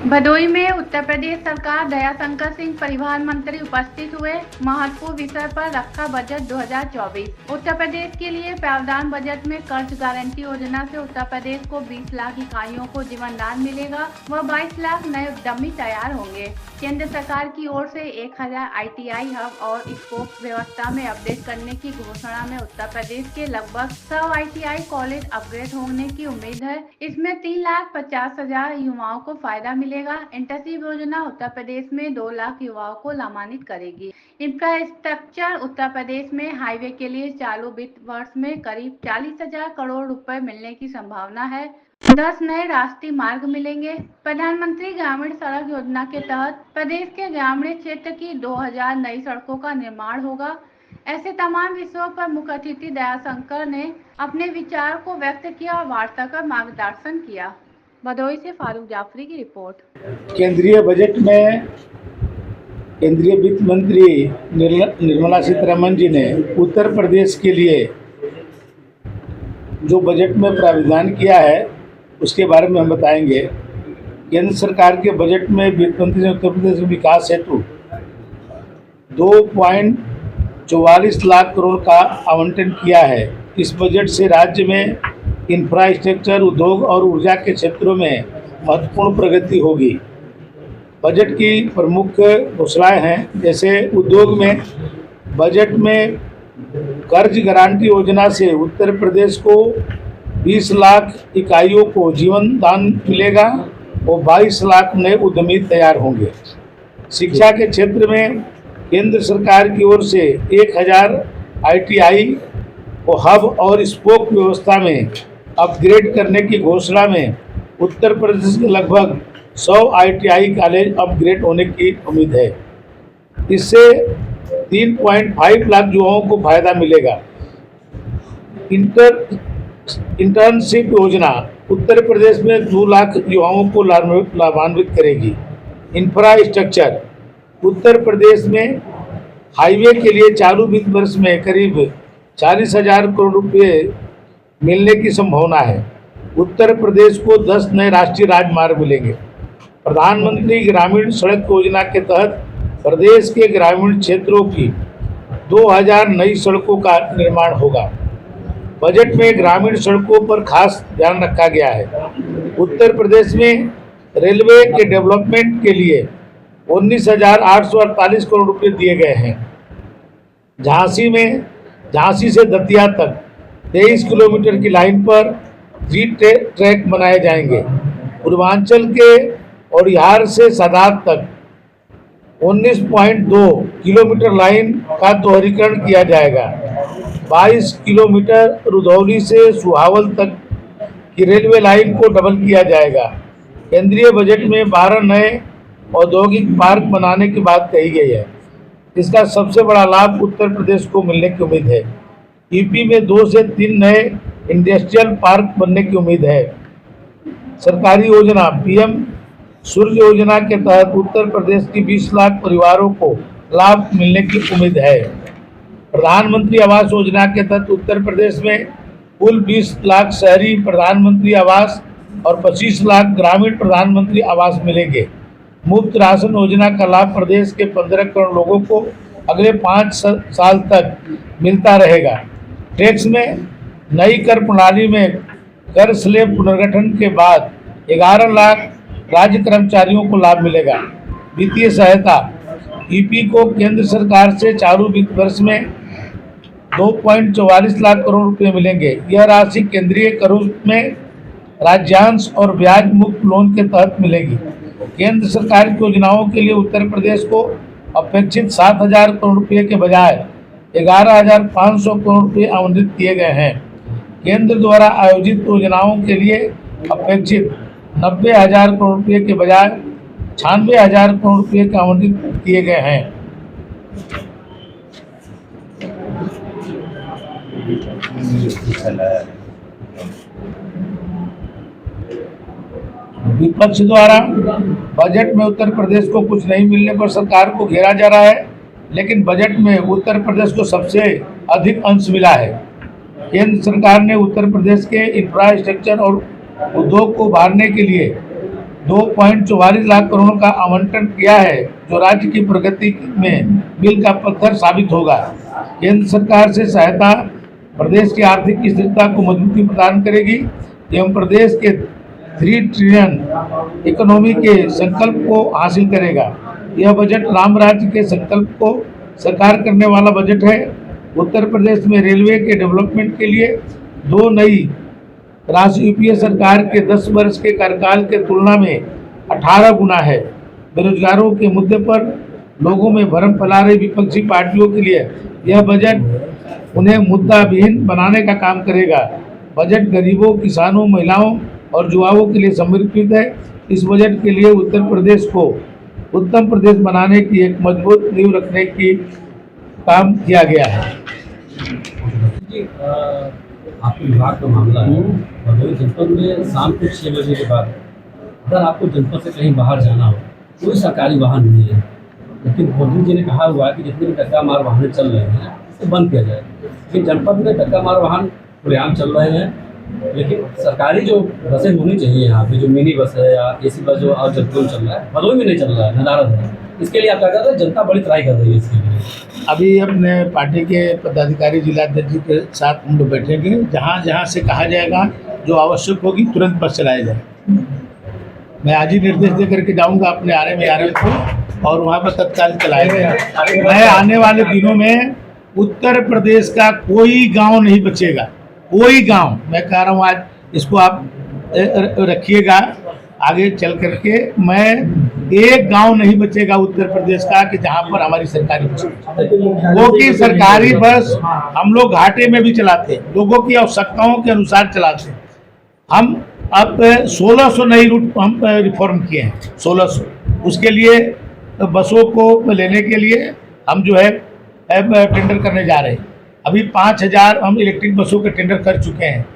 भदोई में उत्तर प्रदेश सरकार दयाशंकर सिंह परिवहन मंत्री उपस्थित हुए। महत्वपूर्ण विषय पर रखा बजट 2024। उत्तर प्रदेश के लिए प्रावधान बजट में कर्ज गारंटी योजना से उत्तर प्रदेश को 20 लाख इकाइयों को जीवनदान मिलेगा व 22 लाख नए उद्यमी तैयार होंगे। केंद्र सरकार की ओर से 1000 ITI हब और स्पोक व्यवस्था में अपडेट करने की घोषणा में उत्तर प्रदेश के लगभग 100 ITI कॉलेज अपग्रेड होने की उम्मीद है। इसमें 3,50,000 युवाओं को फायदा मिलेगा। इंटर्नशिप योजना उत्तर प्रदेश में 2 लाख युवाओं को लाभान्वित करेगी। इंफ्रास्ट्रक्चर उत्तर प्रदेश में हाईवे के लिए चालू वित्त वर्ष में करीब 40,000 करोड़ रुपए मिलने की संभावना है। 10 नए राष्ट्रीय मार्ग मिलेंगे। प्रधानमंत्री ग्रामीण सड़क योजना के तहत प्रदेश के ग्रामीण क्षेत्र की 2000 नई सड़कों का निर्माण होगा। ऐसे तमाम विषयों पर मुख्य अतिथि दयाशंकर ने अपने विचार को व्यक्त किया और वार्ता कर मार्गदर्शन किया। भदोई से फारूक जाफरी की रिपोर्ट। केंद्रीय बजट में केंद्रीय वित्त मंत्री निर्मला सीतारमण जी ने उत्तर प्रदेश के लिए जो बजट में प्रावधान किया है उसके बारे में हम बताएंगे। केंद्र सरकार के बजट में वित्त मंत्री ने उत्तर प्रदेश विकास हेतु 2.44 लाख करोड़ का आवंटन किया है। इस बजट से राज्य में इंफ्रास्ट्रक्चर, उद्योग और ऊर्जा के क्षेत्रों में महत्वपूर्ण प्रगति होगी। बजट की प्रमुख घोषणाएं हैं, जैसे उद्योग में बजट में कर्ज गारंटी योजना से उत्तर प्रदेश को 20 लाख इकाइयों को जीवन दान मिलेगा और 22 लाख नए उद्यमी तैयार होंगे। शिक्षा के क्षेत्र में केंद्र सरकार की ओर से 1000 ITI को हब और स्पोक व्यवस्था में अपग्रेड करने की घोषणा में उत्तर प्रदेश के लगभग 100 ITI कॉलेज अपग्रेड होने की उम्मीद है। इससे 3.5 लाख युवाओं को फायदा मिलेगा। इंटर्नशिप योजना उत्तर प्रदेश में 2 लाख युवाओं को लाभान्वित करेगी। इंफ्रास्ट्रक्चर उत्तर प्रदेश में हाईवे के लिए चालू वित्त वर्ष में करीब 40,000 करोड़ रुपए मिलने की संभावना है। उत्तर प्रदेश को 10 नए राष्ट्रीय राजमार्ग मिलेंगे। प्रधानमंत्री ग्रामीण सड़क योजना के तहत प्रदेश के ग्रामीण क्षेत्रों की 2000 नई सड़कों का निर्माण होगा। बजट में ग्रामीण सड़कों पर खास ध्यान रखा गया है। उत्तर प्रदेश में रेलवे के डेवलपमेंट के लिए 19,848 करोड़ रुपए दिए गए हैं। झांसी से दतिया तक 23 किलोमीटर की लाइन पर 3 ट्रैक बनाए जाएंगे। पूर्वांचल के औरिहार से सादात तक 19.2 किलोमीटर लाइन का दोहरीकरण किया जाएगा। 22 किलोमीटर रुधौली से सुहावल तक की रेलवे लाइन को डबल किया जाएगा। केंद्रीय बजट में 12 नए औद्योगिक पार्क बनाने की बात कही गई है। इसका सबसे बड़ा लाभ उत्तर प्रदेश को मिलने की उम्मीद है। यूपी में 2 से 3 नए इंडस्ट्रियल पार्क बनने की उम्मीद है। सरकारी योजना PM सूर्य योजना के तहत उत्तर प्रदेश की 20 लाख परिवारों को लाभ मिलने की उम्मीद है। प्रधानमंत्री आवास योजना के तहत उत्तर प्रदेश में कुल 20 लाख शहरी प्रधानमंत्री आवास और 25 लाख ग्रामीण प्रधानमंत्री आवास मिलेंगे। मुफ्त राशन योजना का लाभ प्रदेश के 15 करोड़ लोगों को अगले 5 साल तक मिलता रहेगा। टैक्स में नई कर प्रणाली में कर स्लैब पुनर्गठन के बाद 11 लाख राज्य कर्मचारियों को लाभ मिलेगा। वित्तीय सहायता यूपी को केंद्र सरकार से चालू वित्त वर्ष में 2.44 लाख करोड़ रुपए मिलेंगे। यह राशि केंद्रीय करों में राज्यांश और ब्याज मुक्त लोन के तहत मिलेगी। केंद्र सरकार की योजनाओं के लिए उत्तर प्रदेश को अपेक्षित 7,000 करोड़ रुपए के बजाय 11,500 करोड़ रुपए आवंटित किए गए हैं। केंद्र द्वारा आयोजित योजनाओं के लिए अपेक्षित 90,000 करोड़ रुपए के बजाय 96,000 करोड़ रुपए के आवंटित किए गए हैं। विपक्ष द्वारा बजट में उत्तर प्रदेश को कुछ नहीं मिलने पर सरकार को घेरा जा रहा है, लेकिन बजट में उत्तर प्रदेश को सबसे अधिक अंश मिला है। केंद्र सरकार ने उत्तर प्रदेश के इंफ्रास्ट्रक्चर और उद्योग को उभारने के लिए 2.44 लाख करोड़ का आवंटन किया है, जो राज्य की प्रगति में मील का पत्थर साबित होगा। केंद्र सरकार से सहायता प्रदेश की आर्थिक स्थिरता को मजबूती प्रदान करेगी एवं प्रदेश के 3 ट्रिलियन इकोनॉमी के संकल्प को हासिल करेगा। यह बजट राम राज्य के संकल्प को साकार करने वाला बजट है। उत्तर प्रदेश में रेलवे के डेवलपमेंट के लिए 2 नई राशि यूपीए सरकार के 10 वर्ष के कार्यकाल के तुलना में 18 गुना है। बेरोजगारों के मुद्दे पर लोगों में भ्रम फैला रही विपक्षी पार्टियों के लिए यह बजट उन्हें मुद्दा विहीन बनाने का काम करेगा। बजट गरीबों, किसानों, महिलाओं और युवाओं के लिए समर्पित है। इस बजट के लिए उत्तर प्रदेश को उत्तम प्रदेश बनाने की एक मजबूत नींव रखने की काम किया गया है। जी, आपके विभाग का मामला है। भदोही जनपद में शाम को 6 बजे के बाद अगर आपको जनपद से कहीं बाहर जाना हो, कोई सरकारी वाहन नहीं है, लेकिन मोदी जी ने कहा हुआ है कि जितने भी डक्का मार वाहन चल रहे हैं उसे बंद किया जाए। लेकिन जनपद में डक्का मार वाहन खुलेआम चल रहे हैं, लेकिन सरकारी जो बसें होनी चाहिए यहाँ पे, जो मिनी बस है या एसी बस जो और जब चल रहा है, भदोही में नहीं चल रहा है, नदारद है। इसके लिए आप क्या कर रहे हैं? जनता बड़ी ट्राई कर रही है इसके लिए। अभी अपने पार्टी के पदाधिकारी जिलाध्यक्ष जी के साथ हम लोग बैठेंगे। जहाँ जहाँ से कहा जाएगा जो आवश्यक होगी तुरंत बस चलाया जाए। मैं आज ही निर्देश दे करके जाऊँगा अपने आरएम को और वहाँ पर तत्काल चलाया जाए। मैं आने वाले दिनों में उत्तर प्रदेश का कोई गांव नहीं बचेगा, कोई गांव। मैं कह रहा हूँ आज इसको आप रखिएगा आगे चल करके। मैं एक गांव नहीं बचेगा उत्तर प्रदेश का कि जहां पर हमारी सरकारी बस, क्योंकि सरकारी बस हम लोग घाटे में भी चलाते हैं, लोगों की आवश्यकताओं के अनुसार चलाते हैं। हम अब 1600 नई रूट हम रिफॉर्म किए हैं, 1600। उसके लिए बसों को लेने के लिए हम जो है टेंडर करने जा रहे हैं। अभी 5000 हम इलेक्ट्रिक बसों के टेंडर कर चुके हैं।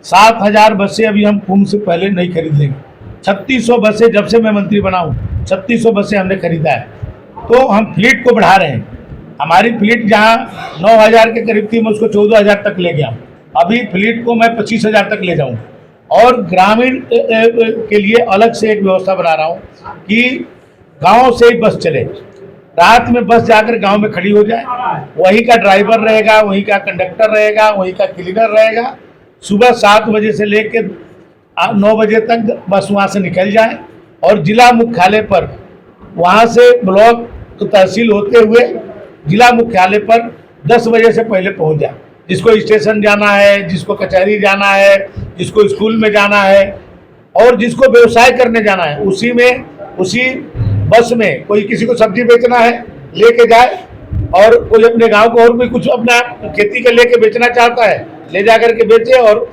7000 बसें अभी हम कुंभ से पहले नहीं खरीद लेंगे। 3600 बसें जब से मैं मंत्री बना हूँ 3600 बसें हमने खरीदा है। तो हम फ्लीट को बढ़ा रहे हैं। हमारी फ्लीट जहाँ 9000 के करीब थी, मैं उसको 14000 तक ले गया। अभी फ्लीट को मैं 25000 तक ले जाऊँ। और ग्रामीण के लिए अलग से एक व्यवस्था बना रहा हूँ कि गाँव से ही बस चले। रात में बस जाकर गांव में खड़ी हो जाए, वहीं का ड्राइवर रहेगा, वहीं का कंडक्टर रहेगा, वहीं का क्लीनर रहेगा। सुबह 7 बजे से लेकर 9 बजे तक बस वहाँ से निकल जाए और जिला मुख्यालय पर वहाँ से ब्लॉक तो तहसील होते हुए जिला मुख्यालय पर 10 बजे से पहले पहुँच जाए। जिसको स्टेशन जाना है, जिसको कचहरी जाना है, जिसको स्कूल में जाना है और जिसको व्यवसाय करने जाना है, उसी बस में कोई किसी को सब्जी बेचना है लेके जाए और कोई अपने गांव को और भी कुछ अपना खेती का लेके बेचना चाहता है ले जा करके बेचे। और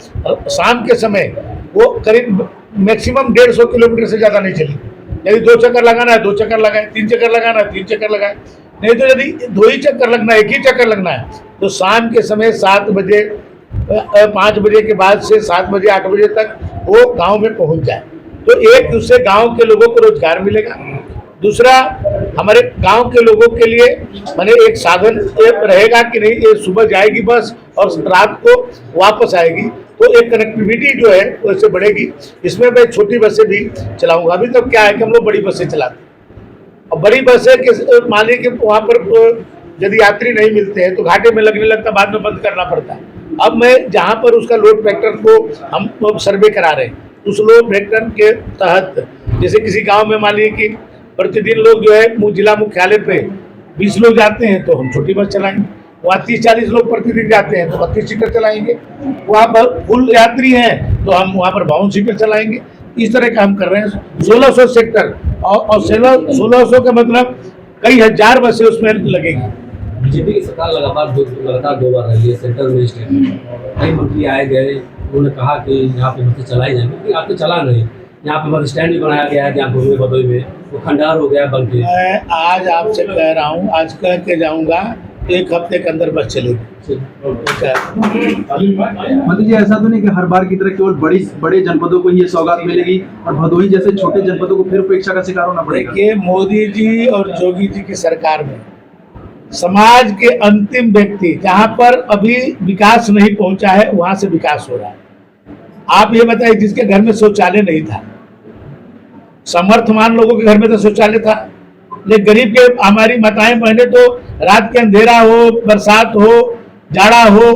शाम के समय वो करीब मैक्सिमम 150 किलोमीटर से ज़्यादा नहीं चली। यदि 2 चक्कर लगाना है 2 चक्कर लगाए, 3 चक्कर लगाना है 3 चक्कर लगाए, नहीं तो यदि 2 ही चक्कर लगना है, 1 ही चक्कर लगना है तो शाम के समय 7 बजे 5 बजे के बाद से 7 बजे 8 बजे तक वो गाँव में पहुँच जाए। तो एक दूसरे गाँव के लोगों को रोजगार मिलेगा। दूसरा, हमारे गांव के लोगों के लिए मैंने एक साधन रहेगा कि नहीं, ये सुबह जाएगी बस और रात को वापस आएगी, तो एक कनेक्टिविटी जो है वो इससे बढ़ेगी। इसमें मैं छोटी बसें भी चलाऊंगा। अभी तक क्या है कि हम लोग बड़ी बसें चलाते हैं और बड़ी बसें के मानिए कि वहाँ पर यदि यात्री नहीं मिलते हैं तो घाटे में लगने लगता, बाद में बंद करना पड़ता है। अब मैं जहाँ पर उसका लोड फैक्टर को हम सर्वे करा रहे हैं, उस लोड फैक्टर के तहत जैसे किसी गाँव में मान लीजिए कि प्रतिदिन लोग जो है जिला मुख्यालय पे 20 लोग जाते हैं तो हम छोटी बस चलाएंगे। वहाँ 30-40 लोग प्रतिदिन जाते हैं तो 32 सीटर चलाएंगे। वहाँ पर फुल यात्री हैं तो हम वहाँ पर 52 सीटर चलाएंगे। इस तरह का हम कर रहे हैं। 1600 सेक्टर और 1600 का मतलब कई हजार बसें उसमें लगेगी। बीजेपी की सरकार लगातार 2 बार रही है सेंटर में, स्टेट में। कई मंत्री आए गए, उन्होंने कहा कि यहाँ पे बसें चलाई जाएंगी, लेकिन आप तो चला नहीं। यहाँ पे बस स्टैंड भी बनाया गया है, यहाँ भदोही में वो खंडार हो गया बन के। मैं आज आपसे कह रहा हूँ, आज कह के जाऊँगा 1 हफ्ते के अंदर बस चलेगी। मंत्री जी, ऐसा तो नहीं कि हर बार की तरह केवल बड़े जनपदों को ये सौगात मिलेगी और भदोही जैसे छोटे जनपदों को फिर उपेक्षा का शिकार होना पड़ेगा? देखिए, मोदी जी और योगी जी की सरकार में समाज के अंतिम व्यक्ति जहाँ पर अभी विकास नहीं पहुँचा है वहाँ से विकास हो रहा है। आप ये बताइए, जिसके घर में शौचालय नहीं था समर्थमान लोगों के घर में तो शौचालय था, लेकिन गरीब के हमारी माताएं बहनें तो रात के अंधेरा हो, बरसात हो, जाड़ा हो,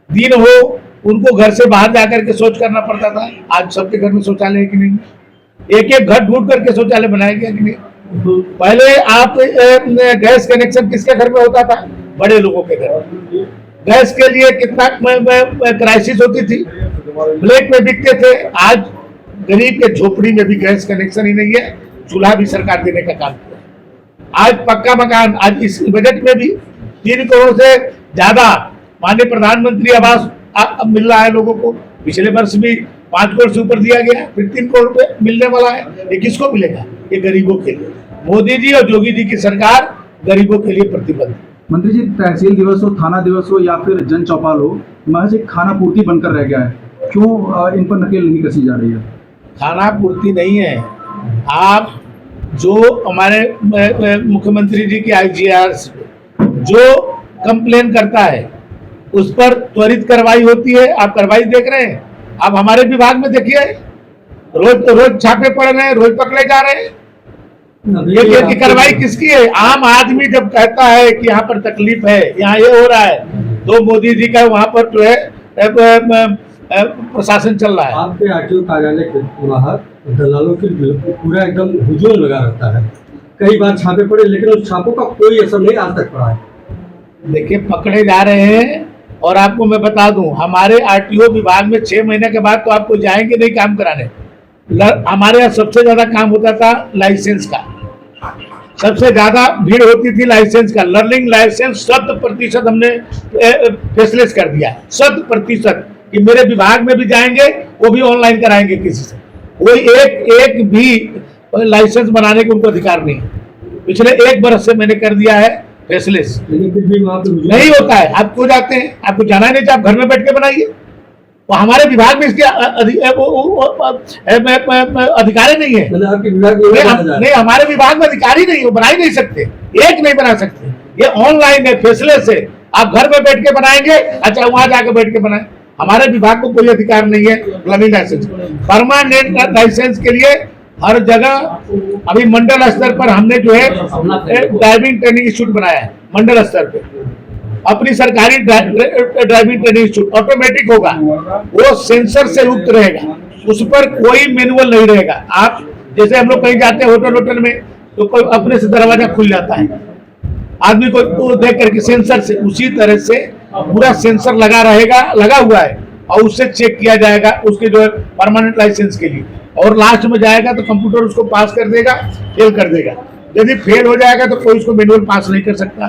दिन हो, उनको घर से बाहर जाकर के शौच करना पड़ता था। आज सबके घर में शौचालय है कि नहीं? एक एक घर ढूंढ करके शौचालय बनाया गया कि नहीं? पहले आप गैस कनेक्शन किसके घर में होता था? बड़े लोगों के घर में। गैस के लिए कितना क्राइसिस होती थी, ब्लैक में बिकते थे। आज गरीब के झोपड़ी में भी गैस कनेक्शन ही नहीं है, चूल्हा भी सरकार देने का काम किया। आज पक्का मकान, आज इस बजट में भी 3 करोड़ से ज्यादा माननीय प्रधानमंत्री आवास अब मिल रहा है लोगों को। पिछले वर्ष भी 5 करोड़ से ऊपर दिया गया, फिर 3 करोड़ रुपए मिलने वाला है। ये किसको मिलेगा? ये गरीबों के लिए। मोदी जी और योगी जी की सरकार गरीबों के लिए प्रतिबद्ध। मंत्री जी, तहसील दिवस हो, थाना दिवस हो या फिर जन चौपाल हो, महज एक खाना पूर्ति बनकर रह गया है। क्यों इन पर नकेल नहीं कसी जा रही है? खाना पूर्ति नहीं है। आप जो हमारे मुख्यमंत्री जी की IGR जो कंप्लेन करता है उस पर त्वरित कार्रवाई होती है। आप कार्रवाई देख रहे हैं। आप हमारे विभाग में देखिए, रोज छापे पड़ रहे हैं, रोज पकड़े जा रहे हैं। ये कार्रवाई किसकी है? आम आदमी जब कहता है कि यहाँ पर तकलीफ है, यहाँ ये हो रहा है, तो मोदी जी का वहाँ पर जो है प्रशासन चल रहा है। आपके RTO कार्यालय के बाहर दलालों की पूरा एकदम हुजूम लगा रहता है। कई बार छापे पड़े, लेकिन उस छापों का कोई असर नहीं आज तक पड़ा है। देखिए, पकड़े जा रहे हैं। और आपको मैं बता दूं, हमारे RTO विभाग में 6 महीने के बाद तो आपको जाएंगे नहीं काम कराने। हमारे यहाँ सबसे ज्यादा काम होता था लाइसेंस का, सबसे ज्यादा भीड़ होती थी लाइसेंस का। लर्निंग लाइसेंस 100% हमने फेसलेस कर दिया, 100%। कि मेरे विभाग में भी जाएंगे, वो भी ऑनलाइन कराएंगे किसी से। कोई एक भी लाइसेंस बनाने के उनको अधिकार नहीं है। पिछले 1 बरस से मैंने कर दिया है फेसलेस। लेकिन फिर भी वहाँ पे नहीं होता है। आप क्यों जाते हैं? आपको जाना नहीं चाहिए, आप घर में बैठ के बनाइए। वो हमारे विभाग में इसके अधिकारी नहीं है। मतलब आपके विभाग में नहीं, हमारे विभाग में अधिकारी नहीं है, बना ही नहीं सकते, एक नहीं बना सकते। ये ऑनलाइन है, फेसलेस है। आप घर में बैठ के बनाएंगे, अच्छा वहां जाकर बैठ के बनाए। हमारे विभाग को कोई अधिकार नहीं है लर्निंग लाइसेंस। परमानेंट लाइसेंस के लिए हर जगह अभी मंडल स्तर पर हमने जो है ड्राइविंग ट्रेनिंग इंस्टीट्यूट बनाया है। मंडल स्तर पे अपनी सरकारी ड्राइविंग ट्रेनिंग इंस्टीट्यूट ऑटोमेटिक होगा, वो सेंसर से युक्त रहेगा, उस पर कोई मैनुअल नहीं रहेगा। आप जैसे हम लोग कहीं जाते हैं होटल में, तो कोई अपने से दरवाजा खुल जाता है, आदमी को देख करके सेंसर से, उसी तरह से पूरा सेंसर लगा रहेगा, लगा हुआ है, और उससे चेक किया जाएगा उसके जो है परमानेंट लाइसेंस के लिए। और लास्ट में जाएगा तो कंप्यूटर उसको पास कर देगा, फेल कर देगा। यदि फेल हो जाएगा तो कोई उसको मैनुअल पास नहीं कर सकता।